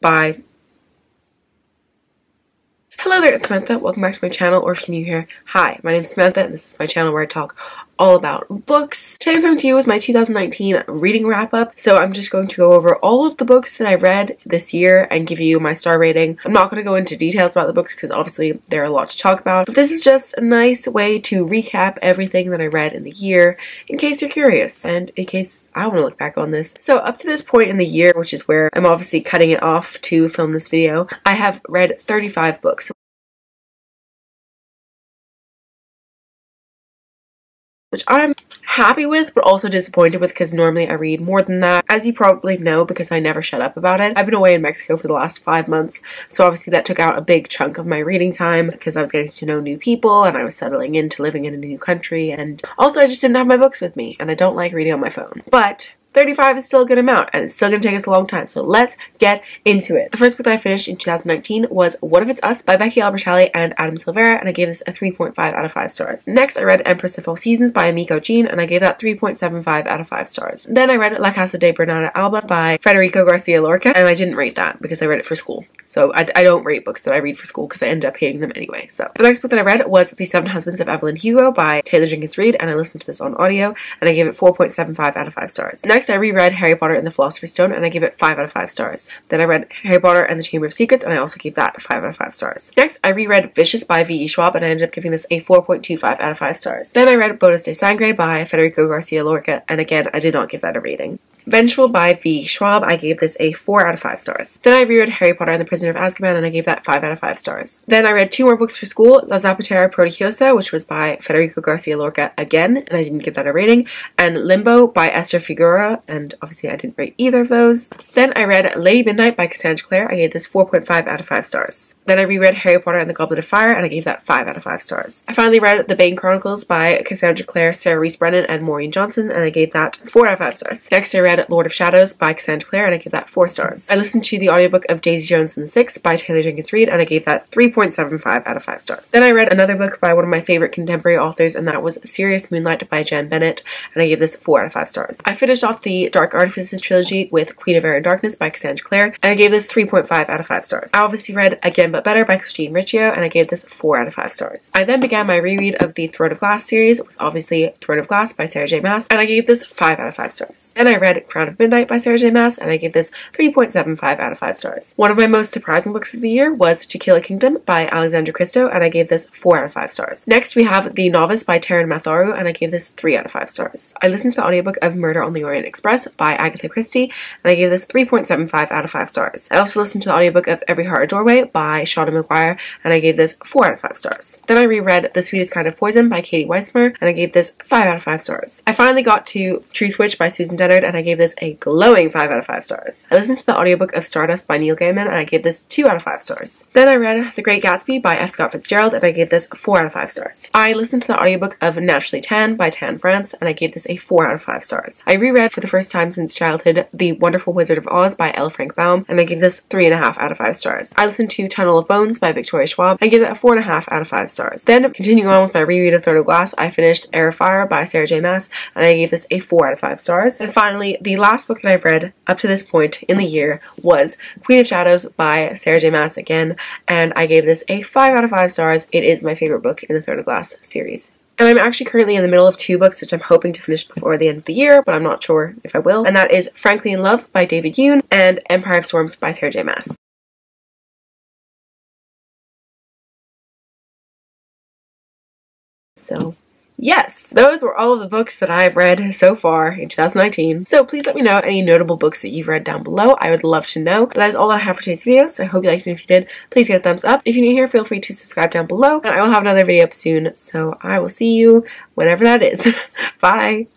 by... Hello there, it's Samantha. Welcome back to my channel, or if you're new here, hi, my name is Samantha, and this is my channel where I talk all about books. Today I'm coming to you with my 2019 reading wrap-up, so I'm just going to go over all of the books that I read this year and give you my star rating. I'm not going to go into details about the books because obviously there are a lot to talk about, but this is just a nice way to recap everything that I read in the year in case you're curious and in case I want to look back on this. So up to this point in the year, which is where I'm obviously cutting it off to film this video, I have read 35 books. Which I'm happy with, but also disappointed with because normally I read more than that. As you probably know, because I never shut up about it, I've been away in Mexico for the last 5 months, so obviously that took out a big chunk of my reading time because I was getting to know new people and I was settling into living in a new country, and also I just didn't have my books with me, and I don't like reading on my phone. But 35 is still a good amount, and it's still going to take us a long time, so let's get into it. The first book that I finished in 2019 was What If It's Us by Becky Albertalli and Adam Silvera, and I gave this a 3.5 out of 5 stars. Next, I read Empress of All Seasons by Amiko Jean, and I gave that 3.75 out of 5 stars. Then I read La Casa de Bernarda Alba by Federico Garcia Lorca, and I didn't rate that because I read it for school. So I don't rate books that I read for school because I end up hating them anyway. So the next book that I read was The Seven Husbands of Evelyn Hugo by Taylor Jenkins Reid, and I listened to this on audio, and I gave it 4.75 out of 5 stars. Next, I reread Harry Potter and the Philosopher's Stone, and I gave it 5 out of 5 stars. Then I read Harry Potter and the Chamber of Secrets, and I also gave that 5 out of 5 stars. Next, I reread Vicious by V.E. Schwab, and I ended up giving this a 4.25 out of 5 stars. Then I read Bodas de Sangre by Federico Garcia Lorca, and again, I did not give that a rating. Vengeful by V. Schwab, I gave this a 4 out of 5 stars. Then I reread Harry Potter and the Prisoner of Azkaban, and I gave that 5 out of 5 stars. Then I read 2 more books for school, La Zapatera Prodigiosa, which was by Federico Garcia Lorca again, and I didn't give that a rating, and Limbo by Esther Figueroa, and obviously I didn't rate either of those. Then I read Lady Midnight by Cassandra Clare, I gave this 4.5 out of 5 stars. Then I reread Harry Potter and the Goblet of Fire, and I gave that 5 out of 5 stars. I finally read The Bane Chronicles by Cassandra Clare, Sarah Reese Brennan, and Maureen Johnson, and I gave that 4 out of 5 stars. Next I read Lord of Shadows by Cassandra Clare, and I gave that 4 stars. I listened to the audiobook of Daisy Jones and the Six by Taylor Jenkins Reid, and I gave that 3.75 out of 5 stars. Then I read another book by one of my favorite contemporary authors, and that was Serious Moonlight by Jen Bennett, and I gave this 4 out of 5 stars. I finished off the Dark Artifices trilogy with Queen of Air and Darkness by Cassandra Clare, and I gave this 3.5 out of 5 stars. I obviously read Again But Better by Christine Riccio, and I gave this 4 out of 5 stars. I then began my reread of the Throne of Glass series, with obviously Throne of Glass by Sarah J. Maas, and I gave this 5 out of 5 stars. Then I read Crown of Midnight by Sarah J. Maas, and I gave this 3.75 out of 5 stars. One of my most surprising books of the year was To Kill a Kingdom by Alexandra Christo, and I gave this 4 out of 5 stars. Next we have The Novice by Taryn Matharu, and I gave this 3 out of 5 stars. I listened to the audiobook of Murder on the Orient Express by Agatha Christie, and I gave this 3.75 out of 5 stars. I also listened to the audiobook of Every Heart a Doorway by Shauna McGuire, and I gave this 4 out of 5 stars. Then I reread The Sweetest Kind of Poison by Katie Weissmer, and I gave this 5 out of 5 stars. I finally got to Truth Witch by Susan Dennard, and I gave this a glowing 5 out of 5 stars. I listened to the audiobook of Stardust by Neil Gaiman, and I gave this 2 out of 5 stars. Then I read The Great Gatsby by F. Scott Fitzgerald, and I gave this 4 out of 5 stars. I listened to the audiobook of Naturally Tan by Tan France, and I gave this a 4 out of 5 stars. I reread for the first time since childhood The Wonderful Wizard of Oz by L. Frank Baum, and I gave this 3.5 out of 5 stars. I listened to Tunnel of Bones by Victoria Schwab, and I gave that a 4.5 out of 5 stars. Then, continuing on with my reread of Throne of Glass, I finished Air of Fire by Sarah J. Maas, and I gave this a 4 out of 5 stars. And finally, the last book that I've read up to this point in the year was Queen of Shadows by Sarah J. Maas again, and I gave this a 5 out of 5 stars. It is my favorite book in the Throne of Glass series. And I'm actually currently in the middle of 2 books which I'm hoping to finish before the end of the year, but I'm not sure if I will. And that is Frankly in Love by David Yoon and Empire of Storms by Sarah J. Maas. So yes, those were all of the books that I've read so far in 2019. So please let me know any notable books that you've read down below. I would love to know. But that is all that I have for today's video, so I hope you liked it. If you did, please get a thumbs up. If you're new here, feel free to subscribe down below, and I will have another video up soon, so I will see you whenever that is. Bye!